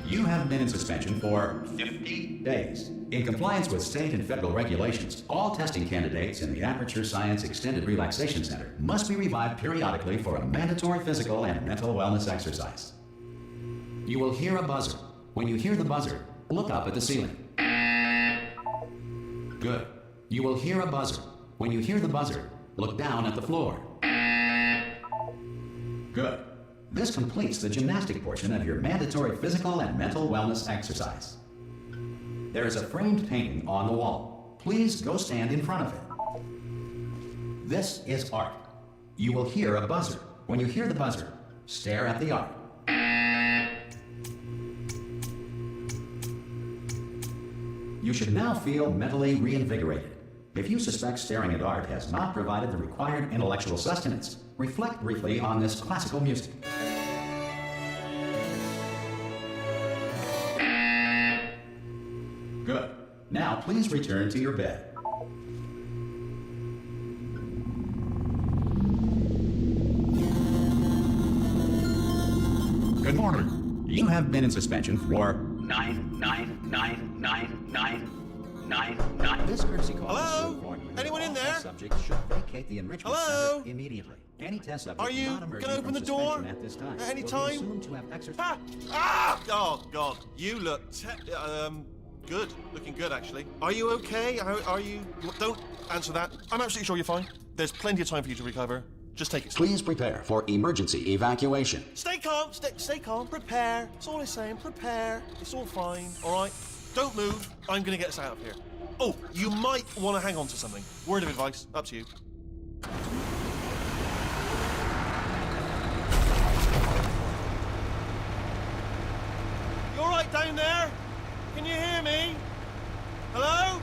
You have been in suspension for 50 days. In compliance with state and federal regulations, all testing candidates in the Aperture Science Extended Relaxation Center must be revived periodically for a mandatory physical and mental wellness exercise. You will hear a buzzer. When you hear the buzzer, look up at the ceiling. Good. You will hear a buzzer. When you hear the buzzer, look down at the floor. Good. This completes the gymnastic portion of your mandatory physical and mental wellness exercise. There is a framed painting on the wall. Please go stand in front of it. This is art. You will hear a buzzer. When you hear the buzzer, stare at the art. You should now feel mentally reinvigorated. If you suspect staring at art has not provided the required intellectual sustenance, reflect briefly on this classical music. Good. Now please return to your bed. Good morning. You have been in suspension for 9999999. This courtesy call is to inform you that Anyone in all there? test subjects should vacate the enrichment Hello? center immediately. Any test subject Are you not emerging gonna open from the door suspension at this time at any will be time? assumed to have exercised. Ah! Ah! Oh God, you look good. Looking good, actually. Are you okay? Are you? Don't answer that. I'm absolutely sure you're fine. There's plenty of time for you to recover. Just take it slow. Please prepare for emergency evacuation. Stay calm. Stay calm. Prepare. That's all I'm saying. Prepare. It's all fine. All right. Don't move. I'm gonna get us out of here. Oh, you might want to hang on to something. Word of advice. Up to you. You all right down there? Can you hear me? Hello?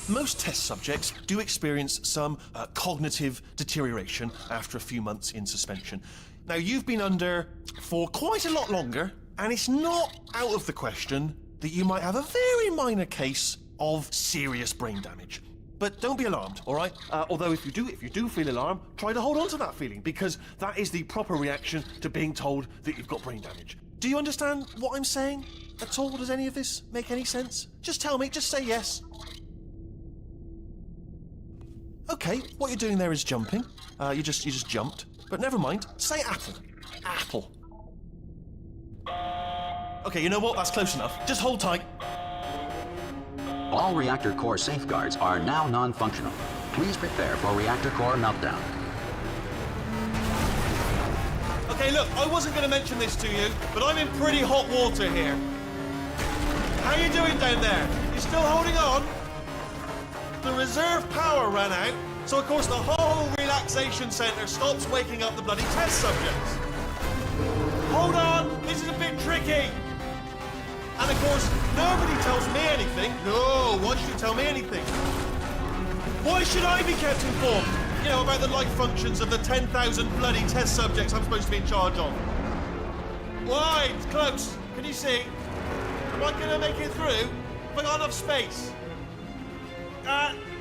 Most test subjects do experience some cognitive deterioration after a few months in suspension. Now, you've been under for quite a lot longer, and it's not out of the question that you might have a very minor case of serious brain damage. But don't be alarmed, all right? Although if you do feel alarmed, try to hold on to that feeling, because that is the proper reaction to being told that you've got brain damage. Do you understand what I'm saying at all? Does any of this make any sense? Just tell me, just say yes. Okay, what you're doing there is jumping. You just jumped. But never mind. Say apple. Apple. Okay, you know what? That's close enough. Just hold tight. All reactor core safeguards are now non-functional. Please prepare for reactor core meltdown. Okay, look, I wasn't going to mention this to you, but I'm in pretty hot water here. How you doing down there? You still holding on? The reserve power ran out, so of course the whole relaxation centre stops waking up the bloody test subjects. Hold on, this is a bit tricky. And of course, nobody tells me anything. No, why should you tell me anything? Why should I be kept informed? You know, about the life functions of the 10,000 bloody test subjects I'm supposed to be in charge of. Why? It's close. Can you see? Am I gonna make it through? Have I got enough space?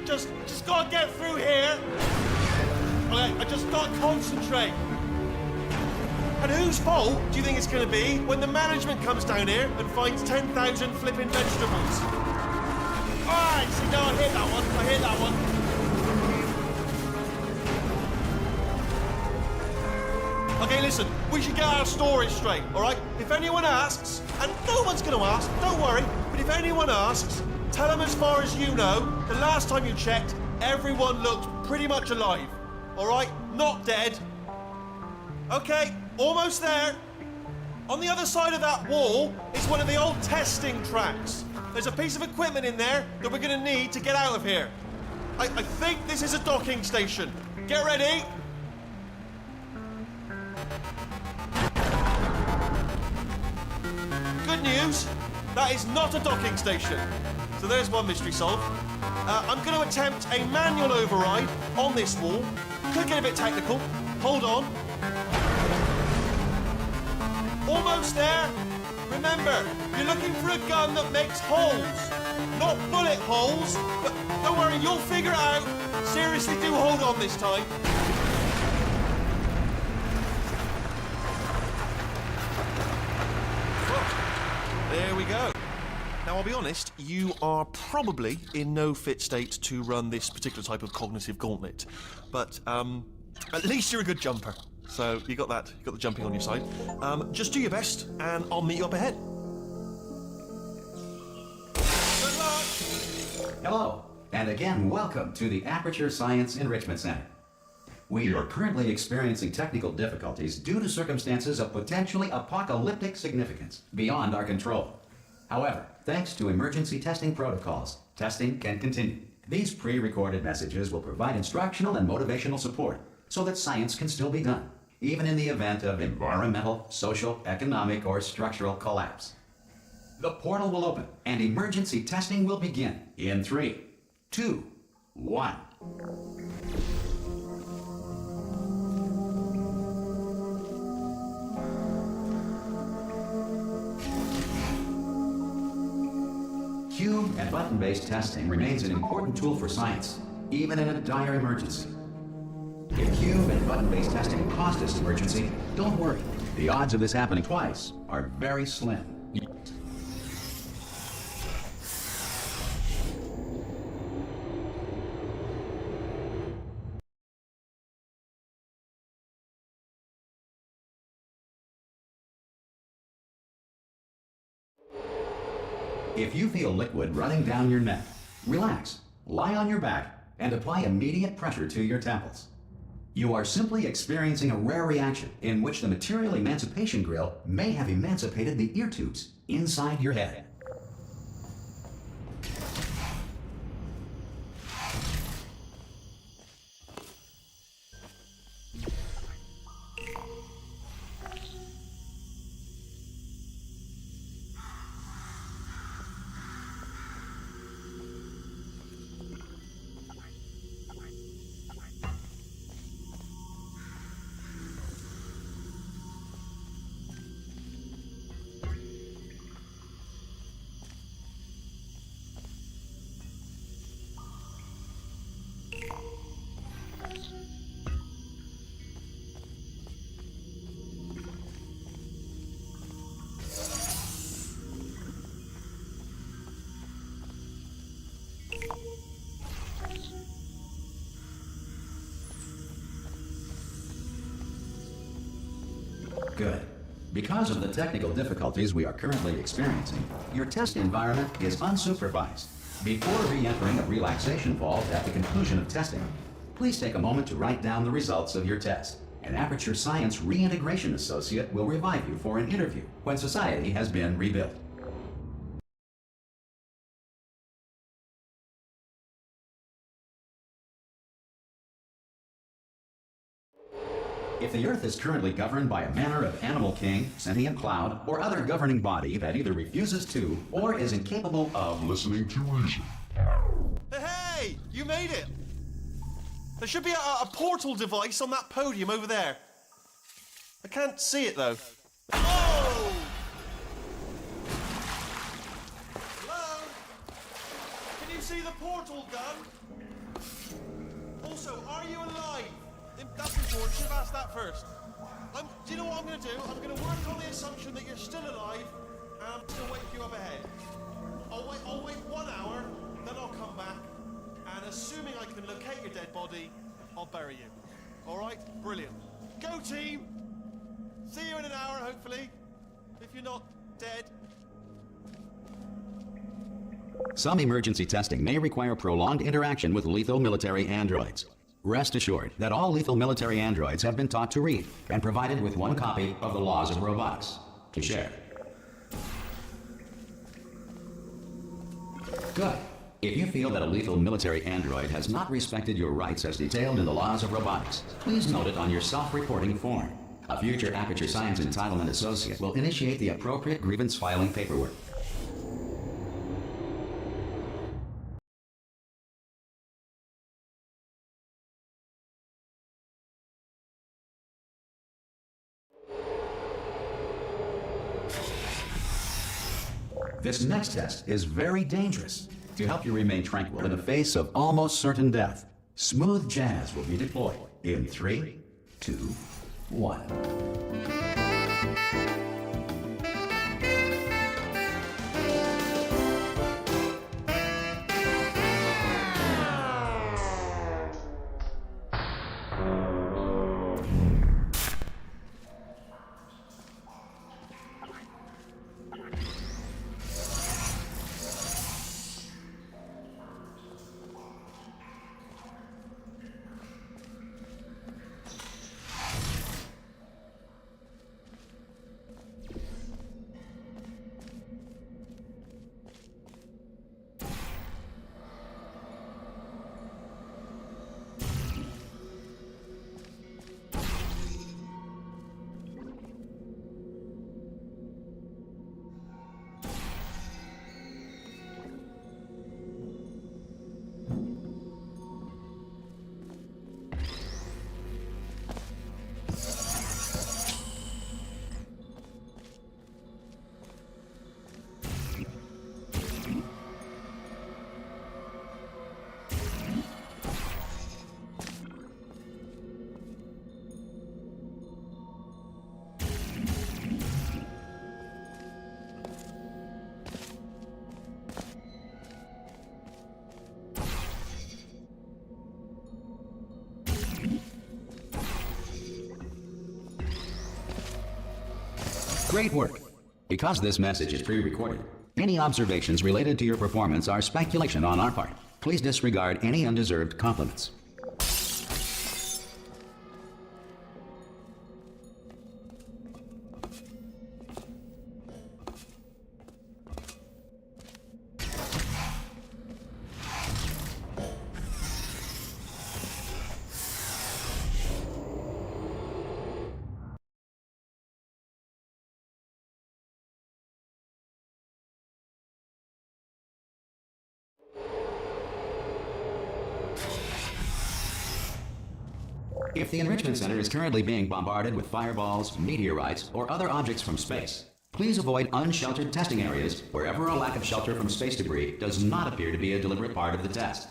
Just gotta get through here. Okay, I just gotta concentrate. And whose fault do you think it's gonna be when the management comes down here and finds 10,000 flipping vegetables? Alright, see, no, I hit that one. Okay, listen, we should get our story straight, alright? If anyone asks, and no one's gonna ask, don't worry, but if anyone asks, tell them as far as you know, the last time you checked, everyone looked pretty much alive. Alright? Not dead. Okay, almost there. On the other side of that wall is one of the old testing tracks. There's a piece of equipment in there that we're gonna need to get out of here. I think this is a docking station. Get ready. Good news, that is not a docking station. So there's one mystery solved. I'm going to attempt a manual override on this wall. Could get a bit technical. Hold on. Almost there. Remember, you're looking for a gun that makes holes. Not bullet holes, but don't worry, you'll figure it out. Seriously, do hold on this time. There we go. Now, I'll be honest, you are probably in no fit state to run this particular type of cognitive gauntlet. But, at least you're a good jumper. So, you got that. You got the jumping on your side. Just do your best, and I'll meet you up ahead. Good luck! Hello, and again, welcome to the Aperture Science Enrichment Center. We are currently experiencing technical difficulties due to circumstances of potentially apocalyptic significance beyond our control. However, thanks to emergency testing protocols, testing can continue. These pre-recorded messages will provide instructional and motivational support so that science can still be done, even in the event of environmental, social, economic, or structural collapse. The portal will open and emergency testing will begin in 3, 2, 1. Cube and button-based testing remains an important tool for science, even in a dire emergency. If cube and button-based testing caused this emergency, don't worry. The odds of this happening twice are very slim. If you feel liquid running down your neck, relax, lie on your back, and apply immediate pressure to your temples. You are simply experiencing a rare reaction in which the material emancipation grill may have emancipated the ear tubes inside your head. Good. Because of the technical difficulties we are currently experiencing, your test environment is unsupervised. Before re-entering a relaxation vault at the conclusion of testing, please take a moment to write down the results of your test. An Aperture Science Reintegration Associate will revive you for an interview when society has been rebuilt. If the Earth is currently governed by a manner of animal king, sentient cloud, or other governing body that either refuses to or is incapable of listening to reason. Hey! You made it! There should be a portal device on that podium over there. I can't see it, though. Oh! Hello? Can you see the portal gun? Also, are you alive? That's important. Should have asked that first. Do you know what I'm going to do? I'm going to work on the assumption that you're still alive, and I'm going to wake you up ahead. I'll wait 1 hour, then I'll come back, and assuming I can locate your dead body, I'll bury you. All right? Brilliant. Go, team! See you in an hour, hopefully, if you're not dead. Some emergency testing may require prolonged interaction with lethal military androids. Rest assured that all lethal military androids have been taught to read and provided with 1 copy of the Laws of Robotics to share. Good. If you feel that a lethal military android has not respected your rights as detailed in the Laws of Robotics, please note it on your self-reporting form. A future Aperture Science Entitlement Associate will initiate the appropriate grievance filing paperwork. This next test is very dangerous. To help you remain tranquil in the face of almost certain death, smooth jazz will be deployed in 3, 2, 1. Great work. Because this message is pre-recorded, any observations related to your performance are speculation on our part. Please disregard any undeserved compliments. If the Enrichment Center is currently being bombarded with fireballs, meteorites, or other objects from space, please avoid unsheltered testing areas wherever a lack of shelter from space debris does not appear to be a deliberate part of the test.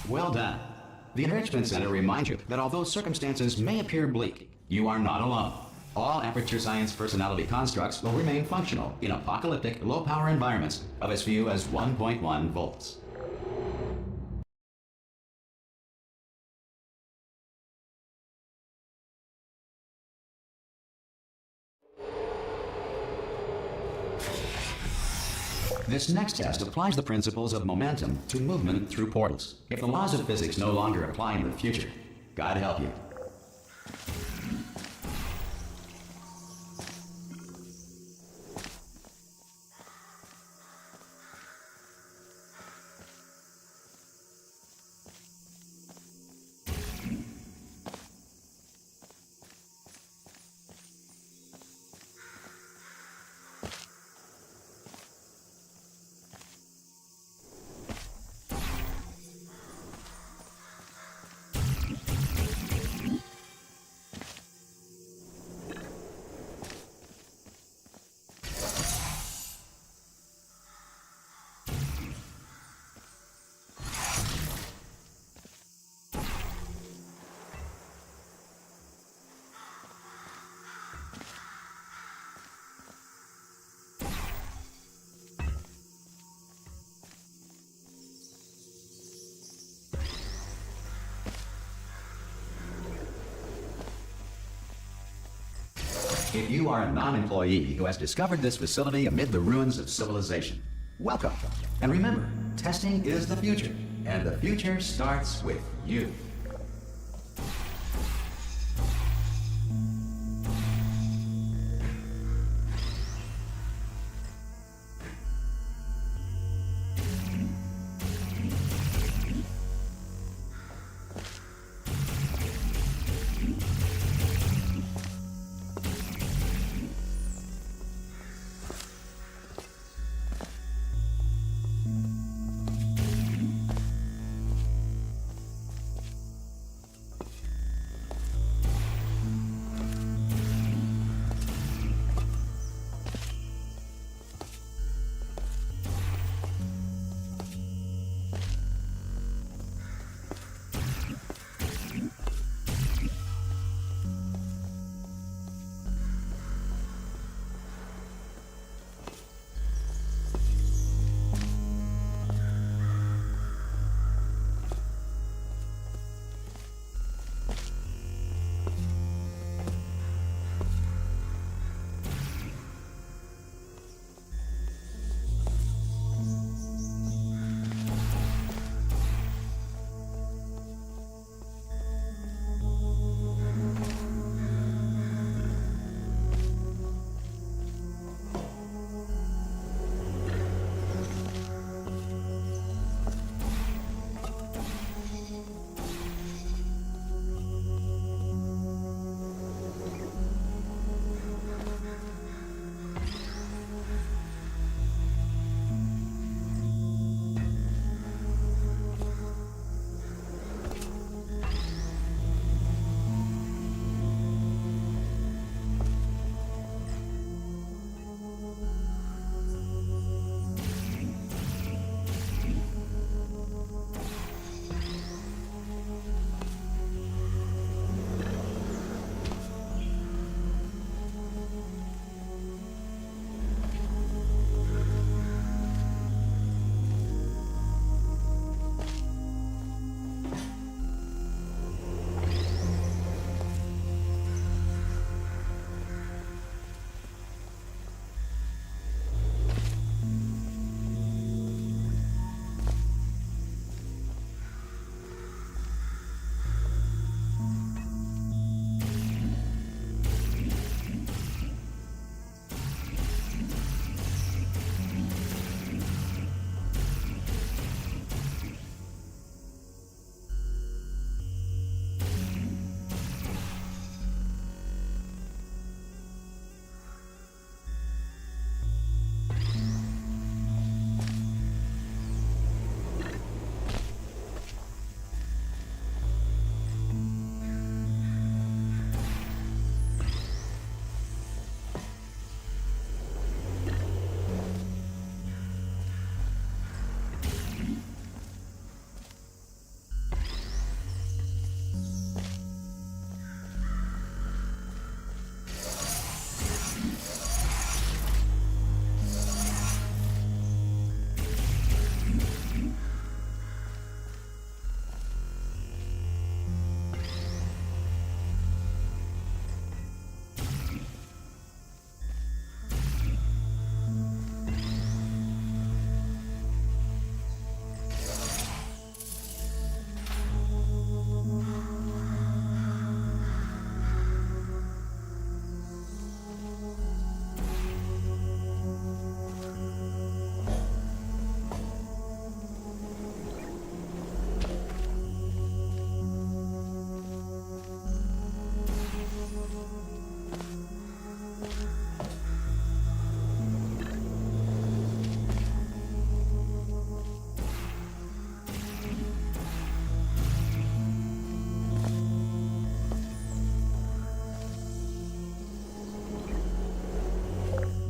Well done. The Enrichment Center reminds you that although circumstances may appear bleak, you are not alone. All Aperture Science personality constructs will remain functional in apocalyptic, low-power environments of as few as 1.1 volts. This next test applies the principles of momentum to movement through portals. If the laws of physics no longer apply in the future, God help you. If you are a non-employee who has discovered this facility amid the ruins of civilization, welcome. And remember, testing is the future, and the future starts with you.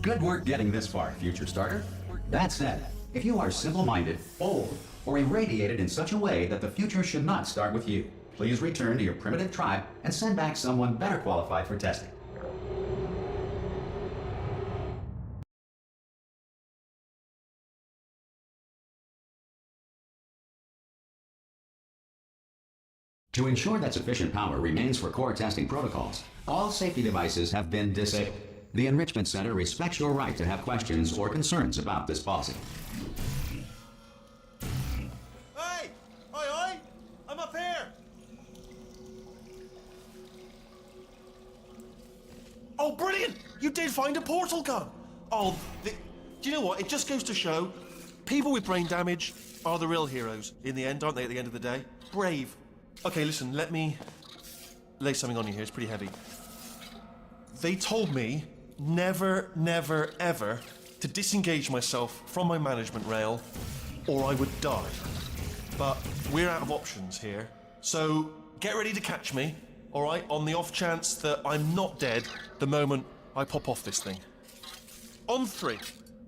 Good work getting this far, future starter. That said, if you are simple-minded, old, or irradiated in such a way that the future should not start with you, please return to your primitive tribe and send back someone better qualified for testing. To ensure that sufficient power remains for core testing protocols, all safety devices have been disabled. The Enrichment Center respects your right to have questions or concerns about this policy. Hey! Oi, oi! I'm up here! Oh, brilliant! You did find a portal gun! Oh, do you know what? It just goes to show, people with brain damage are the real heroes in the end, aren't they, at the end of the day? Brave. Okay, listen, let me lay something on you here. It's pretty heavy. They told me never, never, ever to disengage myself from my management rail or I would die. But we're out of options here. So get ready to catch me, all right, on the off chance that I'm not dead the moment I pop off this thing. On 3.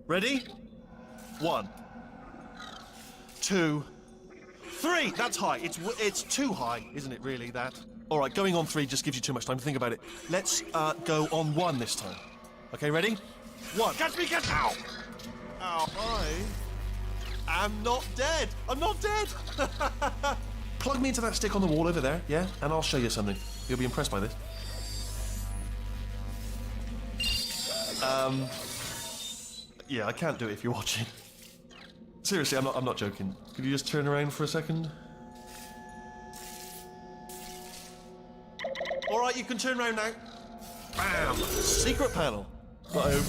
Ready? 1, 2, 3! That's high. It's too high, isn't it, really, that? All right, going on 3 just gives you too much time to think about it. Let's go on 1 this time. Okay, ready? 1. Catch me, catch... Ow! Ow. I am not dead. I'm not dead. Plug me into that stick on the wall over there, yeah? And I'll show you something. You'll be impressed by this. Yeah, I can't do it if you're watching. Seriously, I'm not joking. Could you just turn around for a second? All right, you can turn around now. Bam! Secret panel. Got open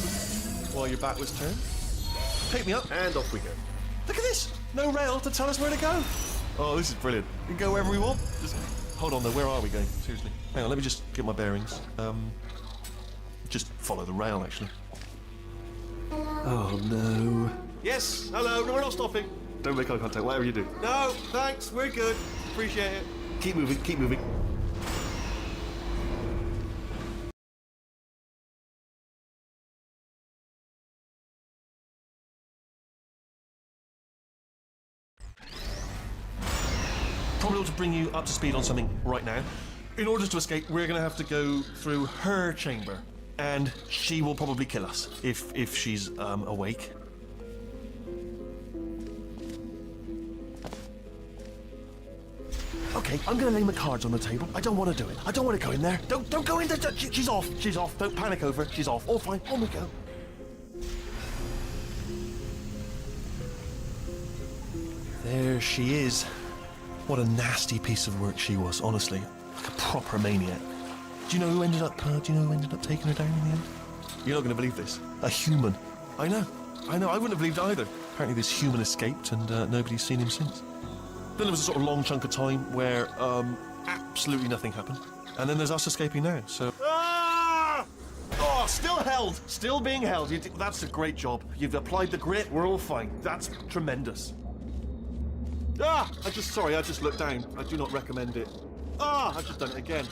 while your back was turned. Pick me up, and off we go. Look at this! No rail to tell us where to go. Oh, this is brilliant. We can go wherever we want. Just hold on, though. Where are we going? Seriously. Hang on, let me just get my bearings. Just follow the rail, actually. Oh, no. Yes, hello. No, we're not stopping. Don't make eye contact, whatever you do. No, thanks. We're good. Appreciate it. Keep moving, keep moving. Probably ought to bring you up to speed on something right now. In order to escape, we're going to have to go through her chamber. And she will probably kill us, if she's awake. Okay, I'm gonna lay my cards on the table. I don't want to do it. I don't want to go in there. Don't go in there. She's off. She's off. Don't panic over. She's off. All fine. On we go. There she is. What a nasty piece of work she was, honestly. Like a proper maniac. Do you know who ended up taking her down in the end? You're not going to believe this. A human. I know. I wouldn't have believed it either. Apparently this human escaped and nobody's seen him since. Then there was a sort of long chunk of time where absolutely nothing happened. And then there's us escaping now, so... Ah! Oh, still held. Still being held. That's a great job. You've applied the grit. We're all fine. That's tremendous. Ah! I just looked down. I do not recommend it. Ah! I've just done it again.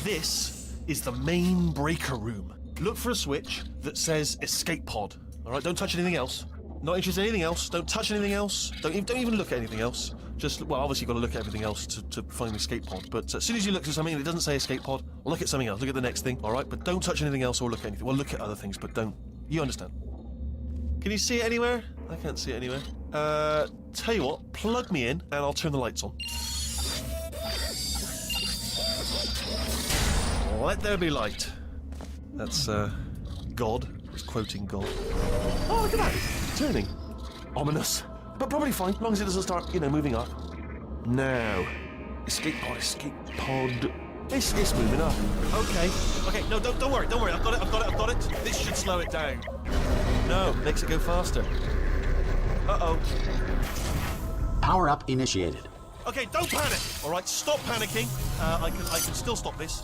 This is the main breaker room. Look for a switch that says escape pod. All right, don't touch anything else. Not interested in anything else. Don't touch anything else. Don't even look at anything else. Just, well, obviously you've got to look at everything else to find the escape pod. But as soon as you look at something and it doesn't say escape pod, look at something else. Look at the next thing, all right? But don't touch anything else or look at anything. Well, look at other things, but don't. You understand? Can you see it anywhere? I can't see it anywhere. Tell you what, plug me in and I'll turn the lights on. Let there be light. That's, God. He's quoting God. Oh, look at that. It's turning. Ominous. But probably fine, as long as it doesn't start, moving up. Now. Escape pod, escape pod. It's moving up. Okay. Okay, no, don't worry. I've got it. This should slow it down. No, makes it go faster. Uh-oh. Power up initiated. Okay, don't panic. All right, stop panicking. I can still stop this.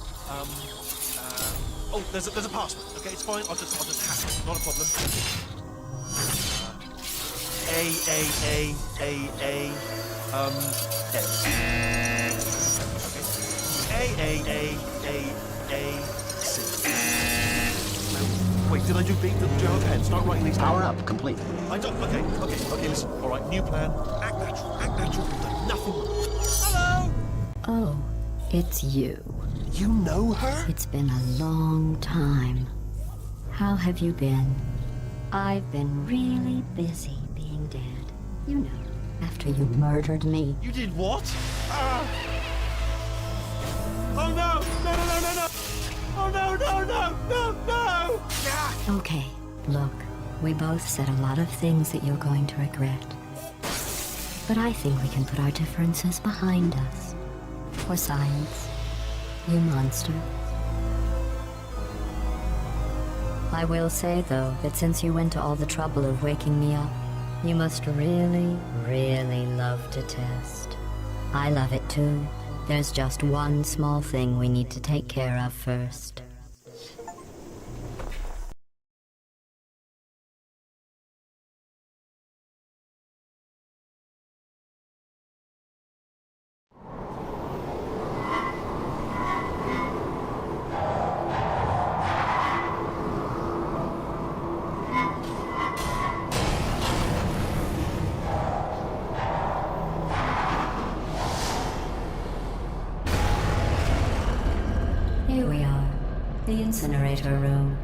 Oh, there's a password. Okay, it's fine. I'll just hack it. Not a problem. A. Okay. A. C. Wait, did I do beat the jar pen? Start writing these down. Power up, complete. I don't. Okay, listen. All right, new plan. Act natural, act natural. We've done nothing wrong. Hello! Oh, it's you. You know her? It's been a long time. How have you been? I've been really busy being dead. You know, after you murdered me. You did what? Oh no! No! Oh no! Yeah. Okay, look, we both said a lot of things that you're going to regret. But I think we can put our differences behind us. For science, you monster. I will say, though, that since you went to all the trouble of waking me up, you must really, really love to test. I love it too. There's just one small thing we need to take care of first. Here we are, the incinerator room.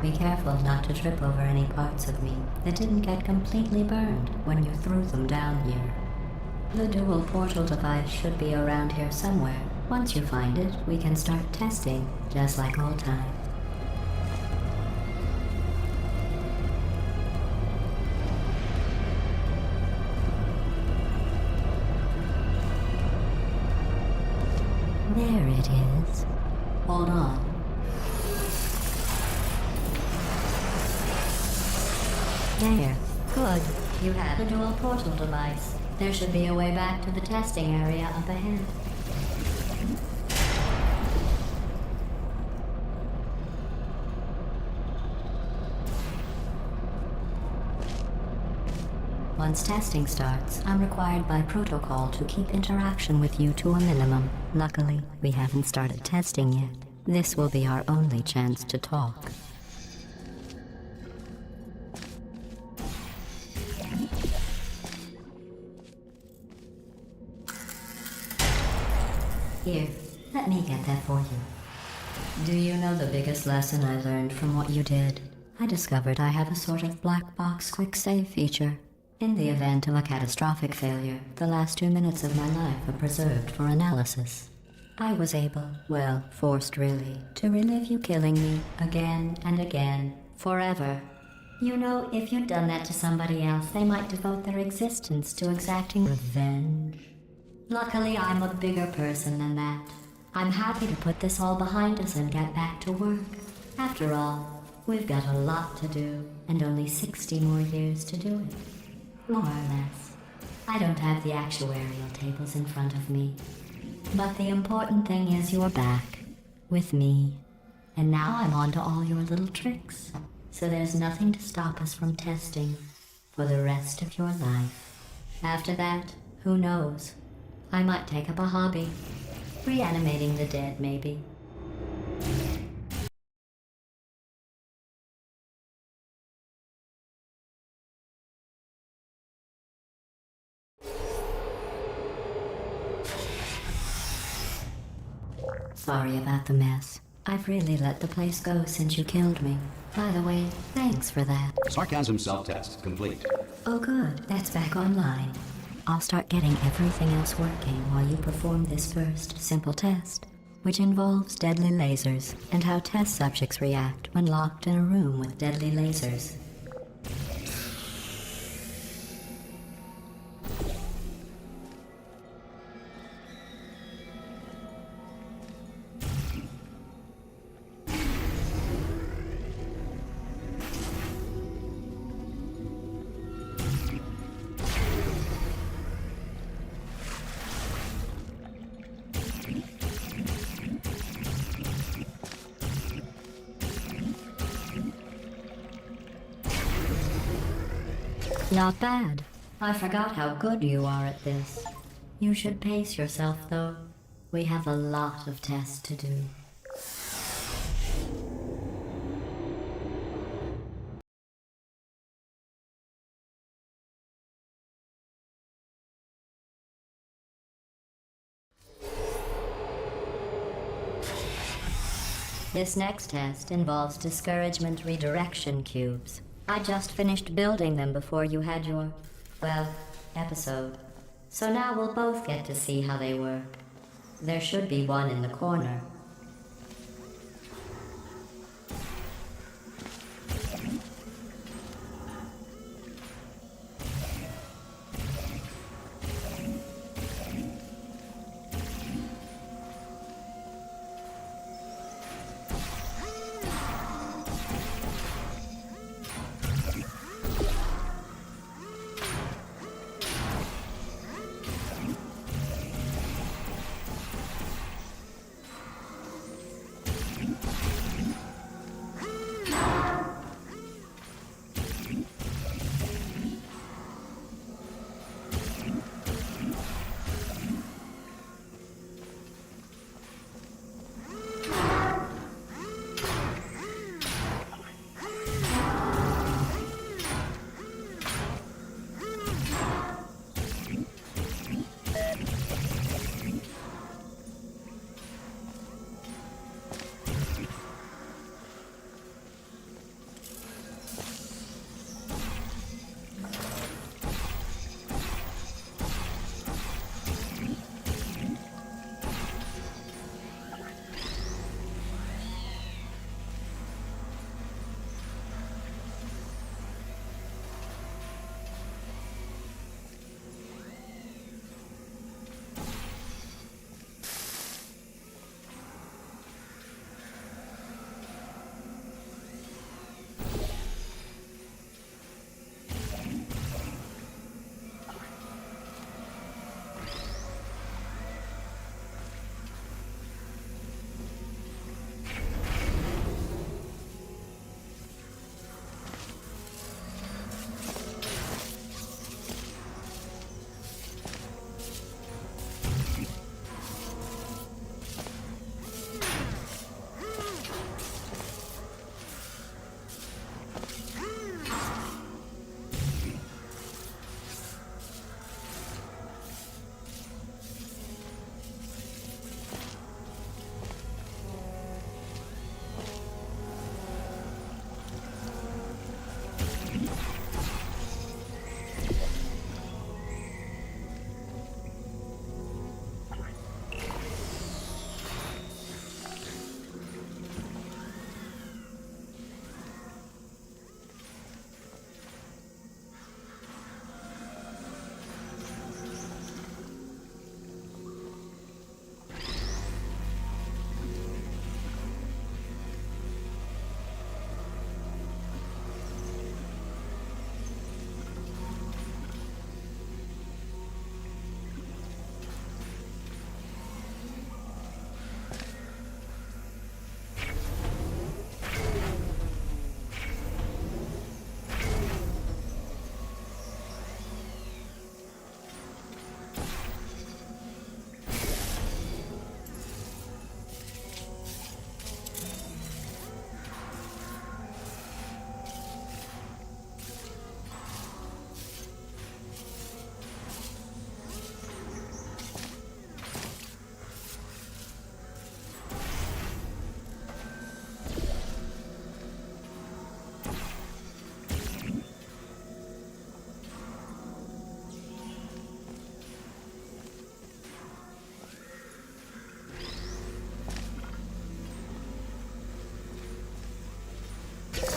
Be careful not to trip over any parts of me that didn't get completely burned when you threw them down here. The dual portal device should be around here somewhere. Once you find it, we can start testing, just like old times. There it is. Hold on. There. Good. You have the dual portal device. There should be a way back to the testing area up ahead. Once testing starts, I'm required by protocol to keep interaction with you to a minimum. Luckily, we haven't started testing yet. This will be our only chance to talk. Here, let me get that for you. Do you know the biggest lesson I learned from what you did? I discovered I have a sort of black box quick save feature. In the event of a catastrophic failure, the last 2 minutes of my life are preserved for analysis. I was able, well, forced really, to relive you killing me again and again, forever. You know, if you'd done that to somebody else, they might devote their existence to exacting revenge. Luckily, I'm a bigger person than that. I'm happy to put this all behind us and get back to work. After all, we've got a lot to do, and only 60 more years to do it. More or less. I don't have the actuarial tables in front of me. But the important thing is you're back. With me. And now I'm on to all your little tricks. So there's nothing to stop us from testing for the rest of your life. After that, who knows? I might take up a hobby. Reanimating the dead, maybe. Sorry about the mess. I've really let the place go since you killed me. By the way, thanks for that. Sarcasm self-test complete. Oh good, that's back online. I'll start getting everything else working while you perform this first simple test, which involves deadly lasers and how test subjects react when locked in a room with deadly lasers. Not bad. I forgot how good you are at this. You should pace yourself, though. We have a lot of tests to do. This next test involves discouragement redirection cubes. I just finished building them before you had your, well, episode. So now we'll both get to see how they work. There should be one in the corner.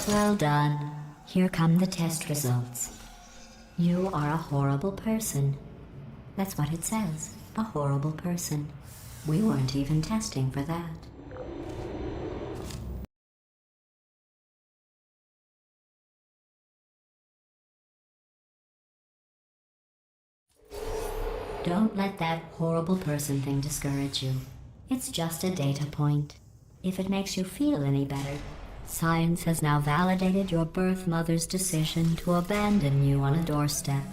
Well done. Here come the test results. You are a horrible person. That's what it says. A horrible person. We weren't even testing for that. Don't let that horrible person thing discourage you. It's just a data point. If it makes you feel any better, science has now validated your birth mother's decision to abandon you on a doorstep.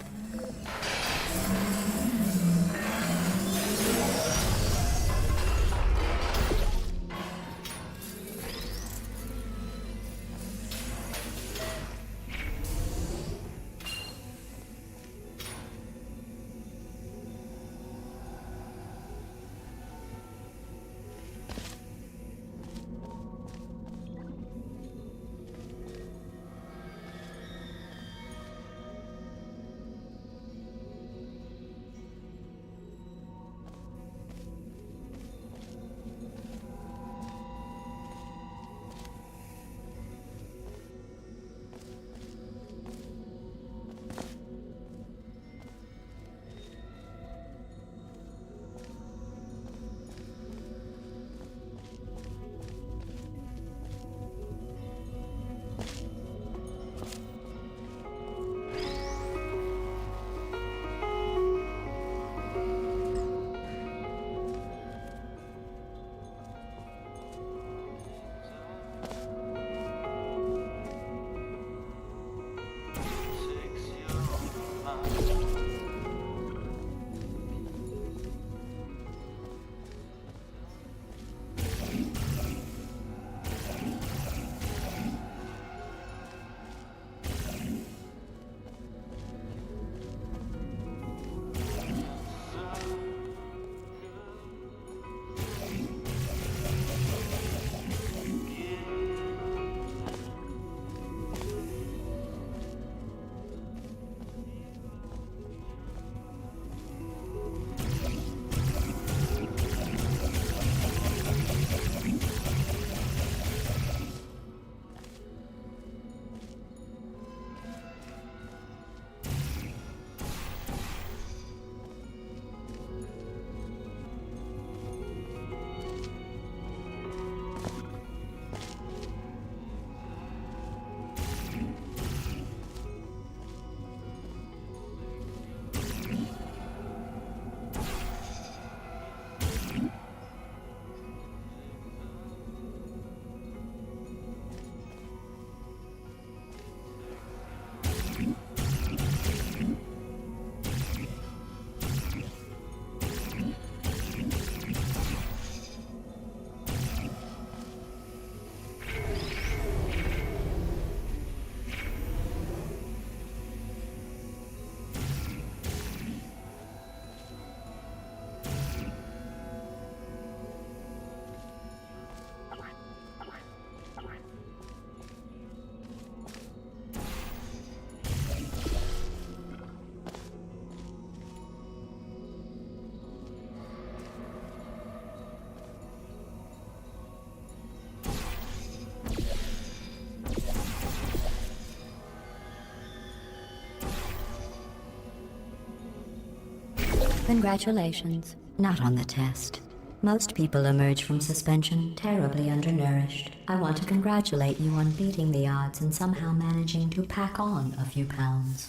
Congratulations. Not on the test. Most people emerge from suspension terribly undernourished. I want to congratulate you on beating the odds and somehow managing to pack on a few pounds.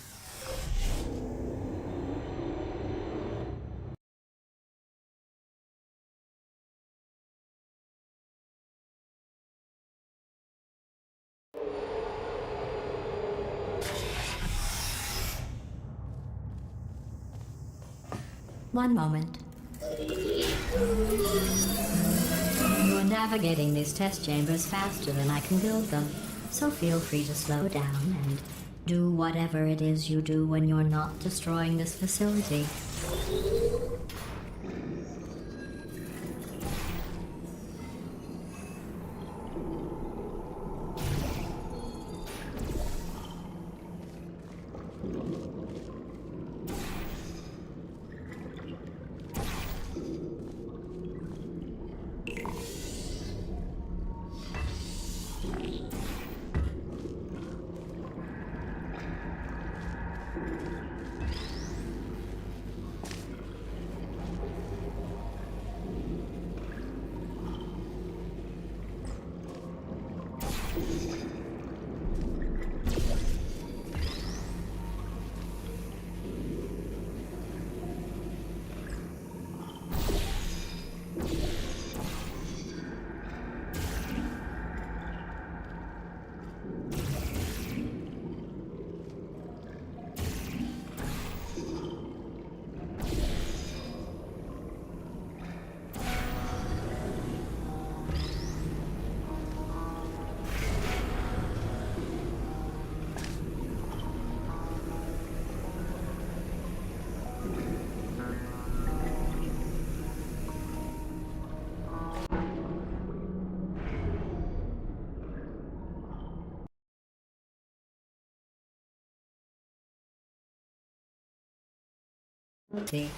One moment. You're navigating these test chambers faster than I can build them, so feel free to slow down and do whatever it is you do when you're not destroying this facility. Okay.